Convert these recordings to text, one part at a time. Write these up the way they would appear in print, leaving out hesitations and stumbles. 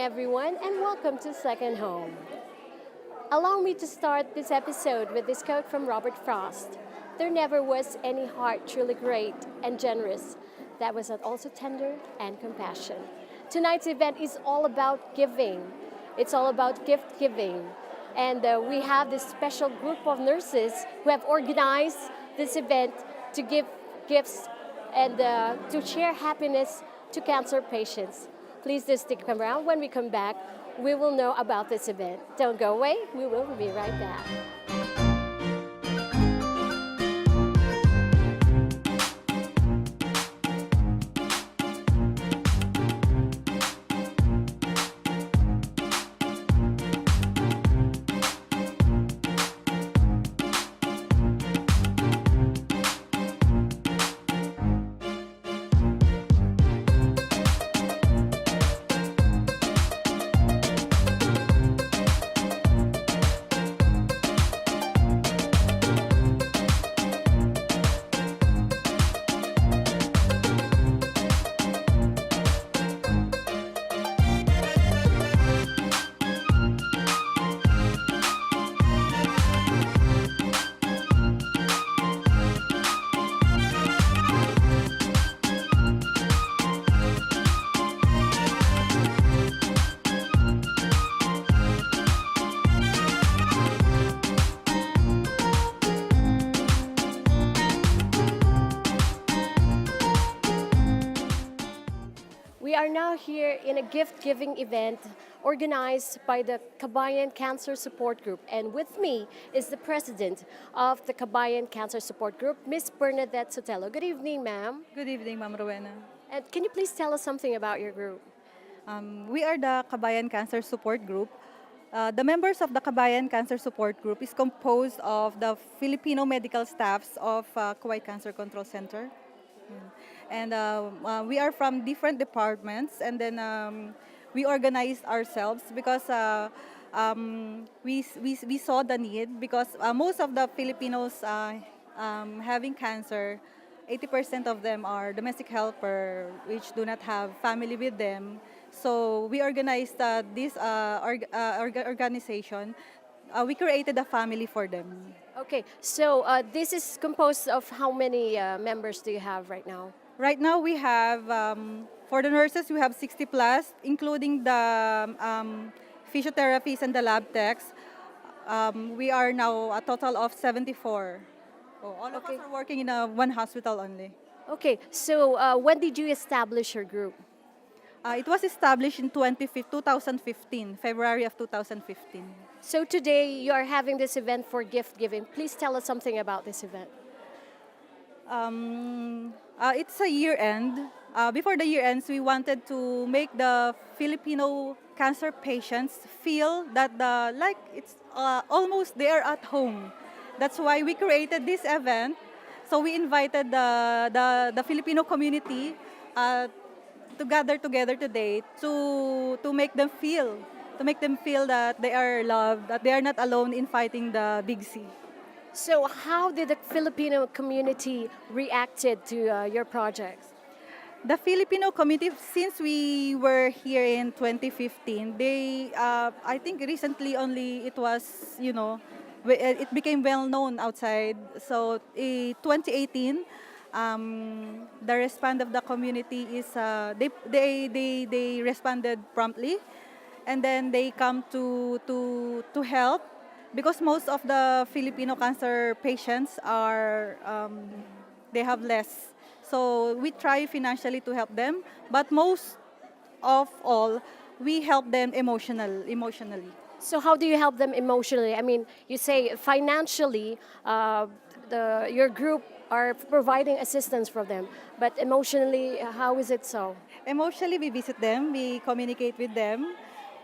everyone, and welcome to Second Home. Allow me to start this episode with this quote from Robert Frost. There never was any heart truly great and generous that was not also tender and compassion. Tonight's event is all about giving. It's all about gift giving. And we have this special group of nurses who have organized this event to give gifts and to share happiness to cancer patients. Please do stick around. When we come back, we will know about this event. Don't go away. We will be right back. We are now here in a gift-giving event organized by the Kabayan Cancer Support Group. And with me is the president of the Kabayan Cancer Support Group, Miss Bernadette Sotelo. Good evening, ma'am. Good evening, Ma'am Rowena. And can you please tell us something about your group? We are the Kabayan Cancer Support Group. The members of the Kabayan Cancer Support Group is composed of the Filipino medical staffs of Kuwait Cancer Control Center. And we are from different departments, and then we organized ourselves because we saw the need because most of the Filipinos having cancer, 80% of them are domestic helper which do not have family with them. So we organized this organization. We created a family for them. Okay, so this is composed of how many members do you have right now? Right now we have, for the nurses, we have 60 plus, including the physiotherapists and the lab techs. We are now a total of 74. Oh, all of us are working in one hospital only. Okay, so when did you establish your group? It was established in 2015, February of 2015. So today you are having this event for gift giving. Please tell us something about this event. It's a year end. Before the year ends, we wanted to make the Filipino cancer patients feel that like it's almost they are at home. That's why we created this event. So we invited the Filipino community to gather together today to make them feel that they are loved, that they are not alone in fighting the big C. So how did the Filipino community reacted to your projects? The Filipino community, since we were here in 2015, they, I think recently only it was, it became well known outside. So 2018, the response of the community is, they responded promptly, and then they come to help. Because most of the Filipino cancer patients are, they have less. So we try financially to help them, but most of all, we help them emotionally. So how do you help them emotionally? I mean, you say financially, your group are providing assistance for them, but emotionally, how is it so? Emotionally, we visit them, we communicate with them,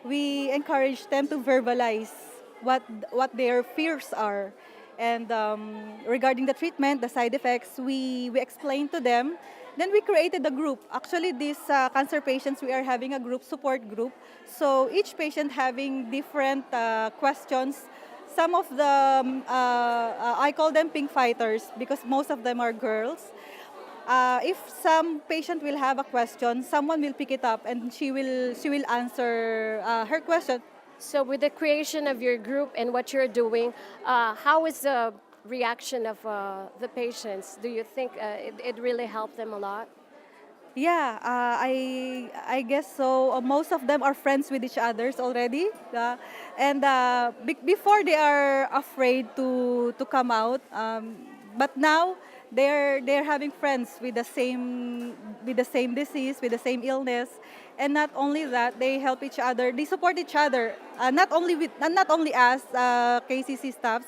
we encourage them to verbalize what their fears are. And regarding the treatment, the side effects, we explain to them. Then we created a group. Actually, these cancer patients, we are having a group support group. So each patient having different questions. Some of the, I call them pink fighters because most of them are girls. If some patient will have a question, someone will pick it up and she will answer her question. So, with the creation of your group and what you're doing, how is the reaction of the patients? Do you think it really helped them a lot? Yeah, I guess so. Most of them are friends with each others already, and before they are afraid to come out. But now they're having friends with the same disease, with the same illness, and not only that, they help each other. They support each other. Not only us, KCC staffs,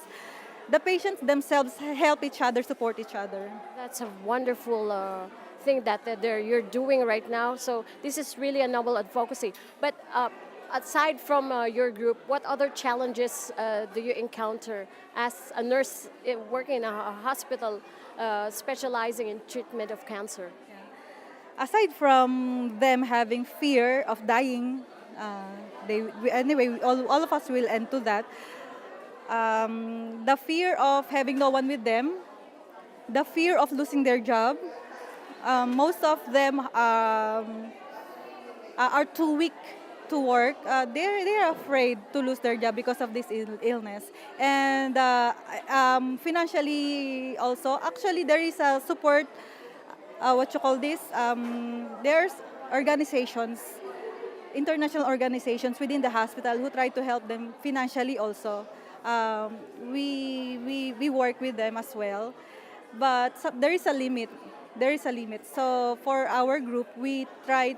the patients themselves help each other, support each other. That's a wonderful thing you're doing right now. So this is really a noble advocacy. But aside from your group, what other challenges do you encounter as a nurse working in a hospital specializing in treatment of cancer? Aside from them having fear of dying, all of us will end to that. The fear of having no one with them, the fear of losing their job. Most of them are too weak to work. They're afraid to lose their job because of this illness. And financially also, actually there is a support, what you call this, there's organizations, international organizations within the hospital who try to help them financially also. We work with them as well, but there is a limit. There is a limit. So for our group, we try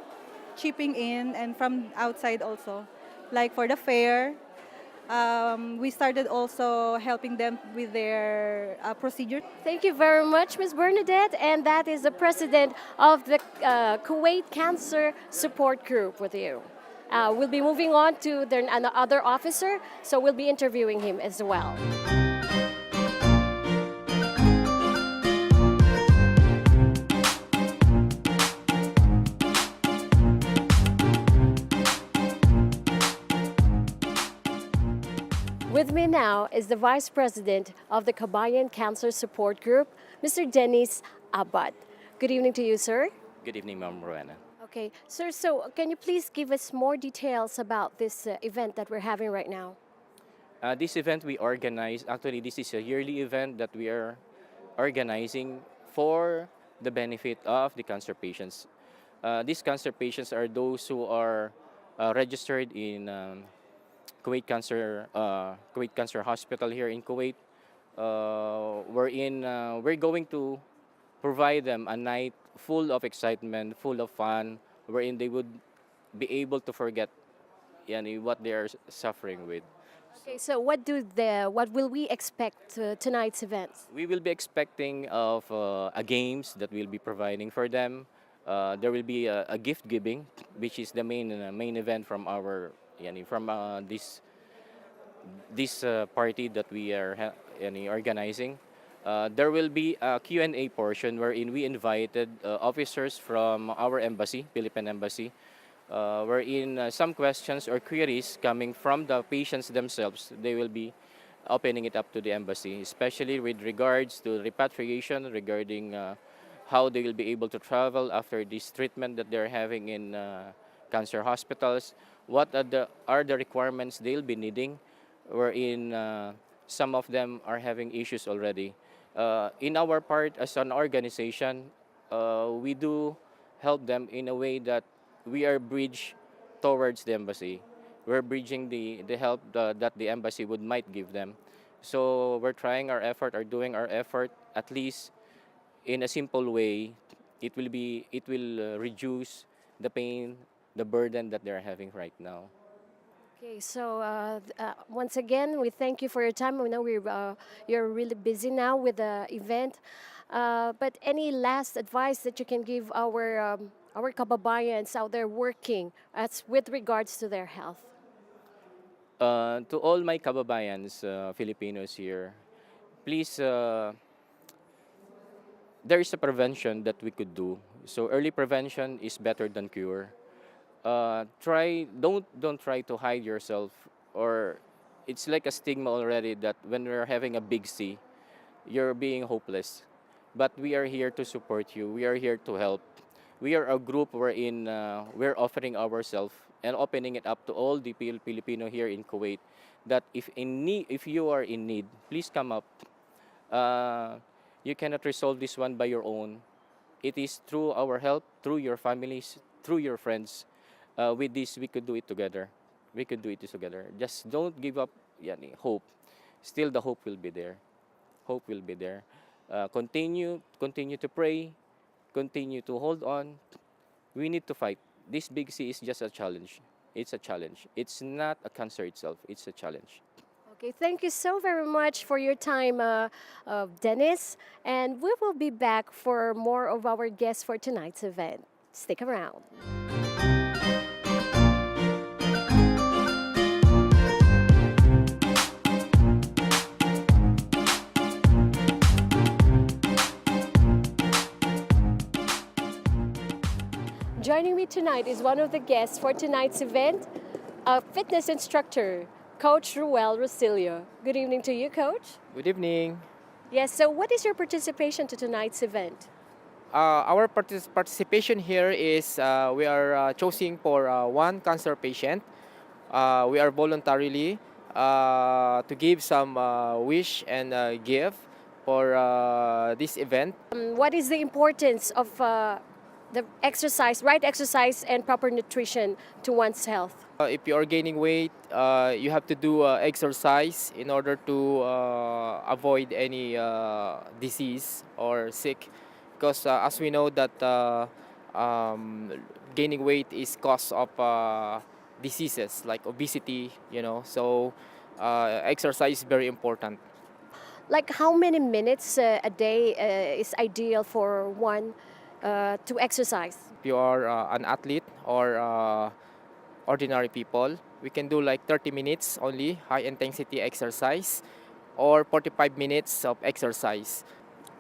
chipping in and from outside also, like for the fair. We started also helping them with their procedure. Thank you very much, Ms. Bernadette. And that is the president of the Kuwait Cancer Support Group with you. We'll be moving on to another officer, so we'll be interviewing him as well. With me now is the Vice President of the Kabayan Cancer Support Group, Mr. Dennis Abad. Good evening to you, sir. Good evening, Ma'am Rowena. Okay, sir, so can you please give us more details about this event that we're having right now? This event we organize, actually this is a yearly event that we are organizing for the benefit of the cancer patients. These cancer patients are those who are registered in Kuwait Cancer Hospital here in Kuwait. We're going to provide them a night full of excitement, full of fun, wherein they would be able to forget what they are suffering with. Okay, so what will we expect tonight's events? We will be expecting of games that we'll be providing for them. There will be a gift giving, which is the main event from our this party that we are organizing. There will be a Q&A portion wherein we invited officers from our embassy, Philippine Embassy, wherein some questions or queries coming from the patients themselves, they will be opening it up to the embassy, especially with regards to repatriation, regarding how they will be able to travel after this treatment that they're having in cancer hospitals, what are the requirements they'll be needing, wherein some of them are having issues already. In our part as an organization, we do help them in a way that we are bridge towards the embassy. We're bridging the help that the embassy might give them. So we're trying our effort, or doing our effort, at least in a simple way. It will reduce the pain, the burden that they're having right now. Okay, so once again, we thank you for your time. We know you're really busy now with the event, but any last advice that you can give our kababayans out there working as with regards to their health? To all my kababayans, Filipinos here, please, there is a prevention that we could do. So early prevention is better than cure. Don't try to hide yourself, or it's like a stigma already that when we're having a big C, you're being hopeless. but we are here to support you. We are here to help. We are a group wherein we're offering ourselves and opening it up to all the Filipino here in Kuwait that if you are in need, please come up. Uh, you cannot resolve this one by your own. It is through our help, through your families, through your friends. With this, we could do it together. We could do it together. Just don't give up hope. Still, the hope will be there. Hope will be there. Continue to pray. Continue to hold on. We need to fight. This big C is just a challenge. It's a challenge. It's not a cancer itself. It's a challenge. Okay, thank you so very much for your time, Dennis. And we will be back for more of our guests for tonight's event. Stick around. Joining me tonight is one of the guests for tonight's event, a fitness instructor, Coach Ruel Rosilio. Good evening to you, Coach. Good evening. Yes, so what is your participation to tonight's event? Our participation here is we are choosing for one cancer patient. We are voluntarily to give some wish and give for this event. What is the importance of the exercise, right exercise and proper nutrition to one's health? If you are gaining weight, you have to do exercise in order to avoid any disease or sick. Because as we know that gaining weight is cause of diseases like obesity, so exercise is very important. Like how many minutes a day is ideal for one to exercise? If you are an athlete or ordinary people, we can do like 30 minutes only high intensity exercise or 45 minutes of exercise.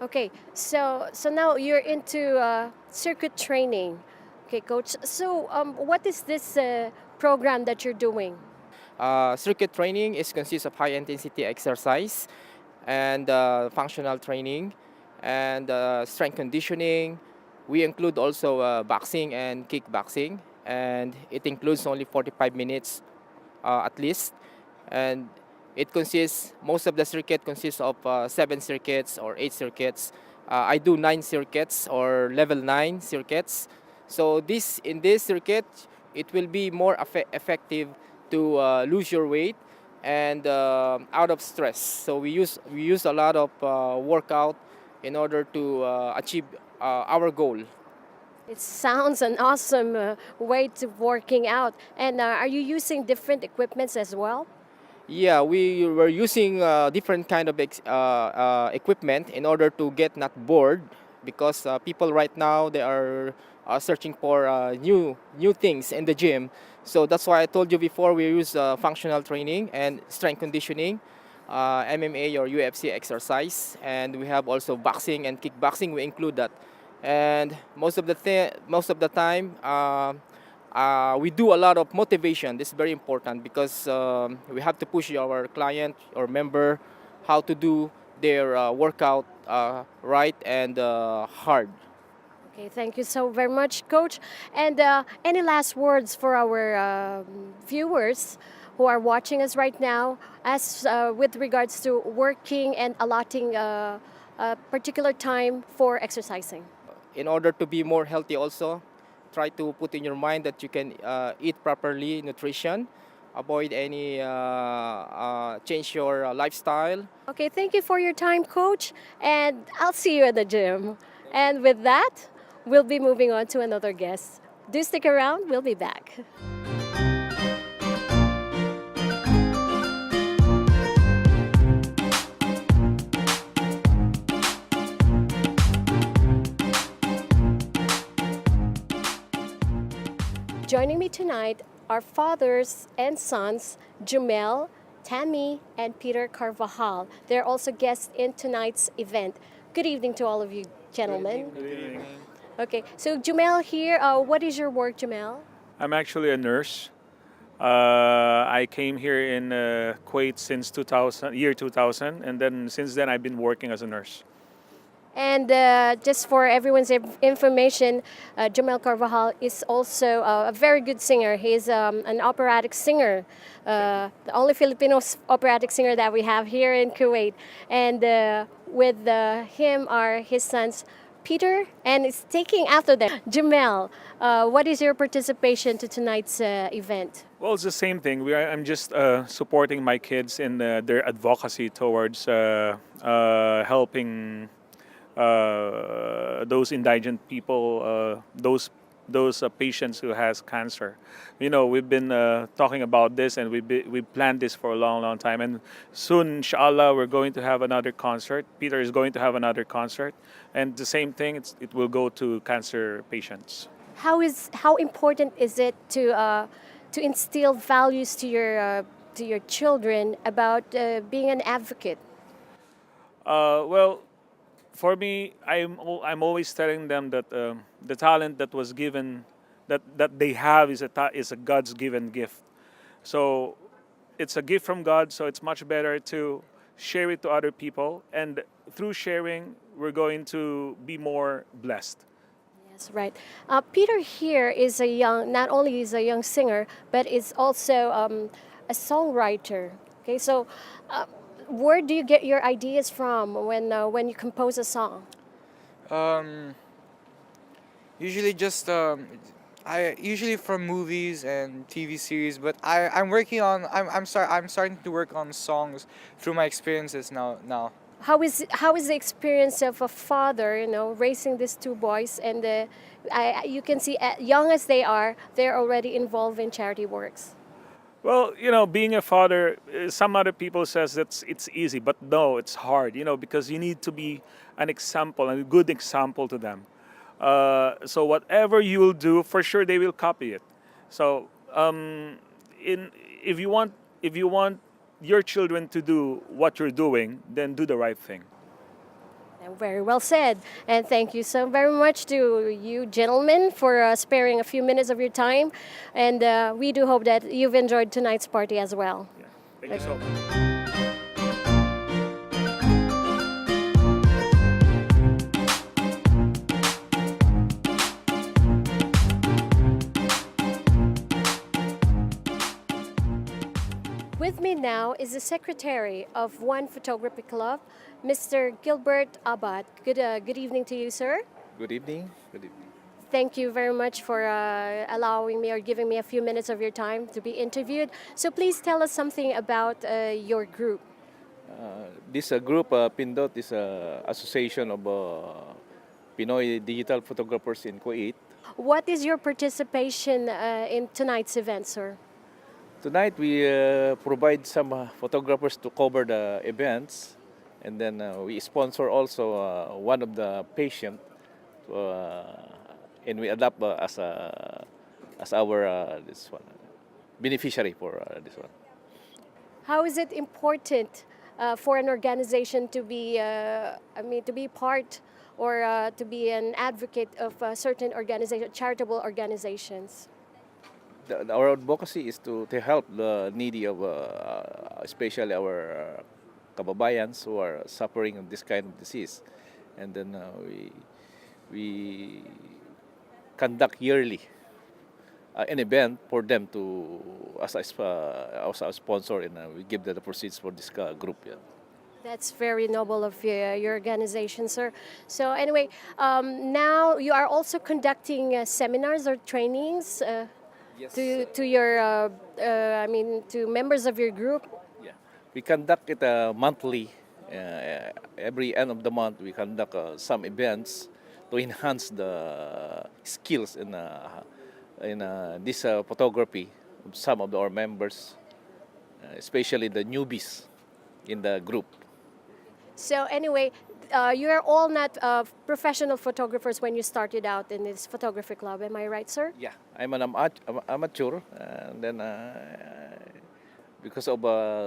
Okay, so now you're into circuit training. Okay, Coach. So what is this program that you're doing? Circuit training consists of high intensity exercise and functional training and strength conditioning. We include also boxing and kickboxing, and it includes only 45 minutes at least. And most of the circuit consists of 7 circuits or 8 circuits. I do 9 circuits or level 9 circuits. So in this circuit, it will be more effective to lose your weight and out of stress. So we use a lot of workout in order to achieve our goal. It sounds an awesome way to working out. And are you using different equipments as well? Yeah, we were using different kind of equipment in order to get not bored, because people right now they are searching for new things in the gym. So that's why I told you before we use functional training and strength conditioning, MMA or UFC exercise, and we have also boxing and kickboxing. We include that, and most of the time. We do a lot of motivation. This is very important because we have to push our client or member how to do their workout right and hard. Okay, thank you so very much, Coach. And any last words for our viewers who are watching us right now, as with regards to working and allotting a particular time for exercising? In order to be more healthy also, try to put in your mind that you can eat properly, nutrition, avoid any change your lifestyle. Okay, thank you for your time, Coach, and I'll see you at the gym. And with that, we'll be moving on to another guest. Do stick around, we'll be back. Joining me tonight are fathers and sons, Jumel, Tammy, and Peter Carvajal. They're also guests in tonight's event. Good evening to all of you, gentlemen. Good evening. Okay, so Jumel here, what is your work, Jumel? I'm actually a nurse. I came here in Kuwait since year 2000, and then since then I've been working as a nurse. And just for everyone's information, Jamel Carvajal is also a very good singer. He's an operatic singer, the only Filipino operatic singer that we have here in Kuwait. And with him are his sons, Peter, and it's taking after them. Jamel, what is your participation to tonight's event? Well, it's the same thing. I'm just supporting my kids in their advocacy towards helping those indigent people, those patients who has cancer. You know, we've been talking about this, and we planned this for a long, long time. And soon, inshallah, we're going to have another concert. Peter is going to have another concert, and the same thing. It will go to cancer patients. How important is it to instill values to your children about being an advocate? Well, for me, I'm always telling them that the talent that was given, that they have is a God's given gift. So it's a gift from God. So it's much better to share it to other people, and through sharing, we're going to be more blessed. Yes, right. Peter here is not only is a young singer, but is also a songwriter. Okay, so where do you get your ideas from when you compose a song? Um, Usually just I usually from movies and TV series, but I'm working on I'm starting to work on songs through my experiences now. How is the experience of a father, raising these two boys, and you can see, young as they are, they're already involved in charity works. Well, being a father, some other people says that it's easy, but no, it's hard. Because you need to be an example, a good example to them. So whatever you will do, for sure they will copy it. So if you want your children to do what you're doing, then do the right thing. Very well said. And thank you so very much to you gentlemen for sparing a few minutes of your time. And we do hope that you've enjoyed tonight's party as well. Yeah. Thank you so much. With me now is the secretary of One Photography Club, Mr. Gilbert Abad. Good evening to you, sir. Good evening. Good evening. Thank you very much for allowing me or giving me a few minutes of your time to be interviewed. So please tell us something about your group. This group, Pindot, is an association of Pinoy digital photographers in Kuwait. What is your participation in tonight's event, sir? Tonight, we provide some photographers to cover the events, and then we sponsor also one of the patient, and we adopt as our this one beneficiary for this one. How is it important for an organization to be, to be part or to be an advocate of certain charitable organizations? Our advocacy is to help the needy of, especially our kababayans who are suffering of this kind of disease, and then we conduct yearly an event for them to as a sponsor, and we give them the proceeds for this group. Yeah. That's very noble of your organization, sir. So anyway, now you are also conducting seminars or trainings. Yes. To your, to members of your group. Yeah, we conduct it monthly. Every end of the month, we conduct some events to enhance the skills in this photography of some of our members, especially the newbies in the group. So anyway, you are all not professional photographers when you started out in this photography club. Am I right, sir? Yeah, I'm an amateur, and then because of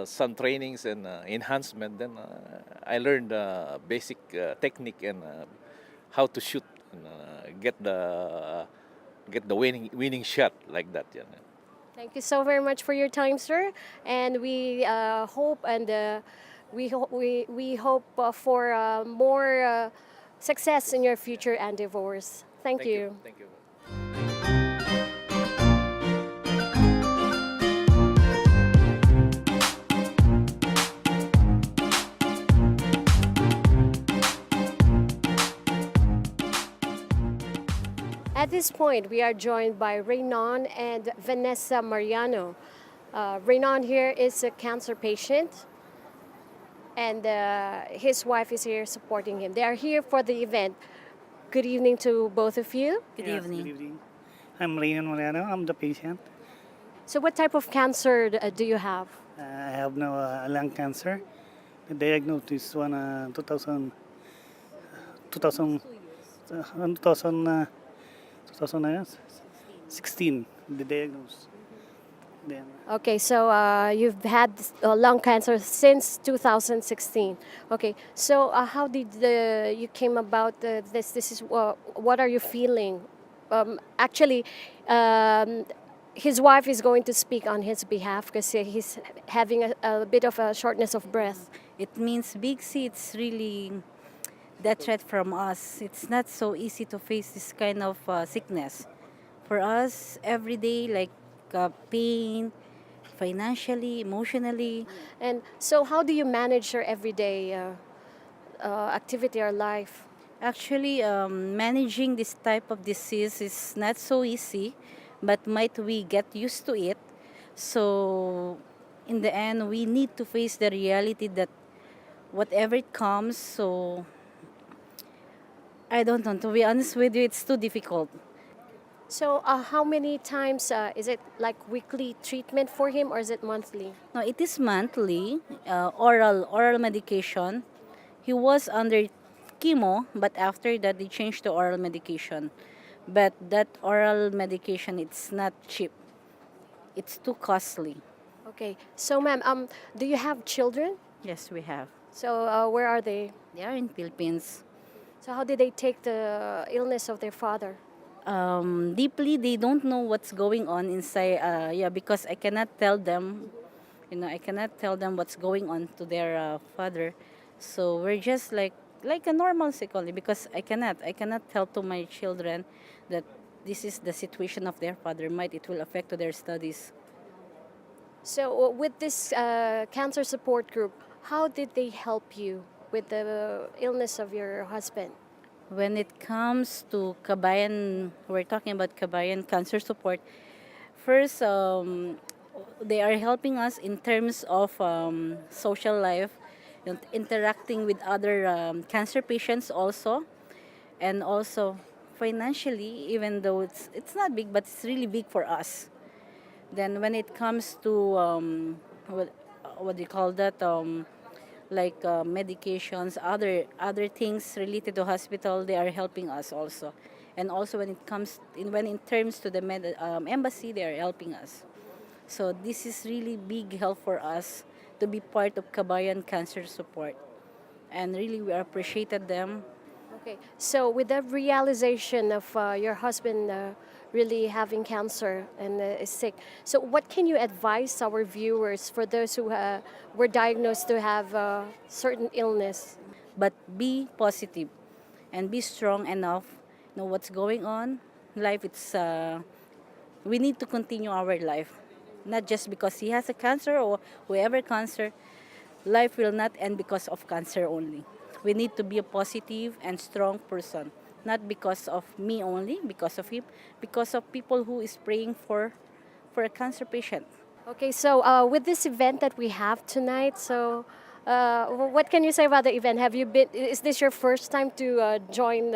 some trainings and enhancement, then I learned basic technique and how to shoot and get the winning shot like that. Yeah. Thank you so very much for your time, sir. And we hope and we hope for more Success in your future endeavors. Thank you. Thank you. At this point, we are joined by Raynon and Vanessa Mariano. Raynon here is a cancer patient, and his wife is here supporting him. They are here for the event. Good evening to both of you. Good evening. I'm Raynon Mariano. I'm the patient. So, what type of cancer do you have? I have no lung cancer. The diagnosis was 2016. The diagnosis. Then Okay, so you've had lung cancer since 2016. Okay, so how did you came about this? This is what are you feeling? Actually, his wife is going to speak on his behalf because he's having a bit of a shortness of breath. It means Big C, it's really that threat from us. It's not so easy to face this kind of sickness. For us, every day, like pain, financially, emotionally. And so, how do you manage your everyday activity or life? Actually, managing this type of disease is not so easy, but might we get used to it. So, in the end, we need to face the reality that whatever it comes, so I don't know. To be honest with you, it's too difficult. So, how many times is it like weekly treatment for him, or is it monthly? No, it is monthly, oral medication. He was under chemo, but after that they changed to oral medication. But that oral medication, it's not cheap. It's too costly. Okay. So, ma'am, do you have children? Yes, we have. So, where are they? They are in Philippines. So, how did they take the illness of their father? Deeply, they don't know what's going on inside. Because I cannot tell them. I cannot tell them what's going on to their father. So we're just like a normal sick only because I cannot tell to my children that this is the situation of their father. Might it will affect to their studies. So, with this cancer support group, how did they help you with the illness of your husband? When it comes to Kabayan, we're talking about Kabayan cancer support. First, they are helping us in terms of social life, interacting with other cancer patients also, and also financially, even though it's not big, but it's really big for us. Then when it comes to what do you call that? Like medications, other things related to hospital, they are helping us also. And also when it comes in terms to the embassy, they are helping us. So this is really big help for us to be part of Kabayan Cancer Support, and really we appreciated them. Okay. So, with the realization of your husband really having cancer and is sick, so what can you advise our viewers for those who were diagnosed to have certain illness? But be positive and be strong enough. Know what's going on. Life, it's we need to continue our life, not just because he has a cancer or whoever cancer. Life will not end because of cancer only. We need to be a positive and strong person, not because of me only, because of him, because of people who is praying for a cancer patient. Okay, so with this event that we have tonight, so what can you say about the event? Have you been? Is this your first time to join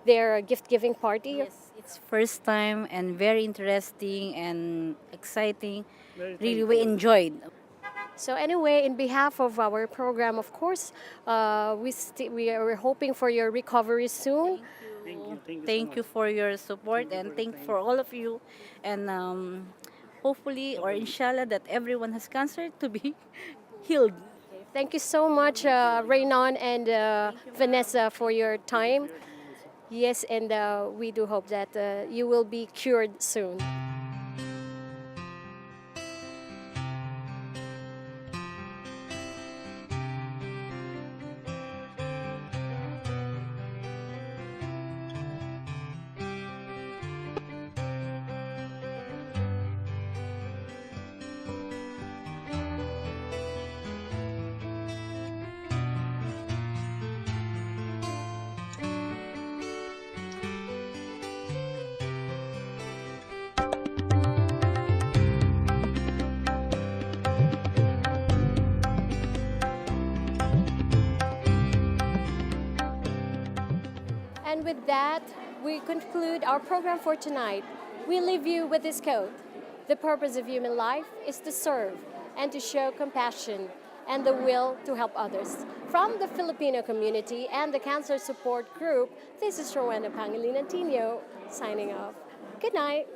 their gift-giving party? Yes, it's first time and very interesting and exciting. Really, we enjoyed. So anyway, in behalf of our program, of course, we're hoping for your recovery soon. Thank you for your support, and thank for all of you. And hopefully, or inshallah, that everyone has cancer to be healed. Thank you so much, Raynon and Vanessa, for your time. Yes, and we do hope that you will be cured soon. And with that, we conclude our program for tonight. We leave you with this quote. The purpose of human life is to serve and to show compassion and the will to help others. From the Filipino community and the Cancer Support Group, this is Rowena Pangilinan Tino signing off. Good night.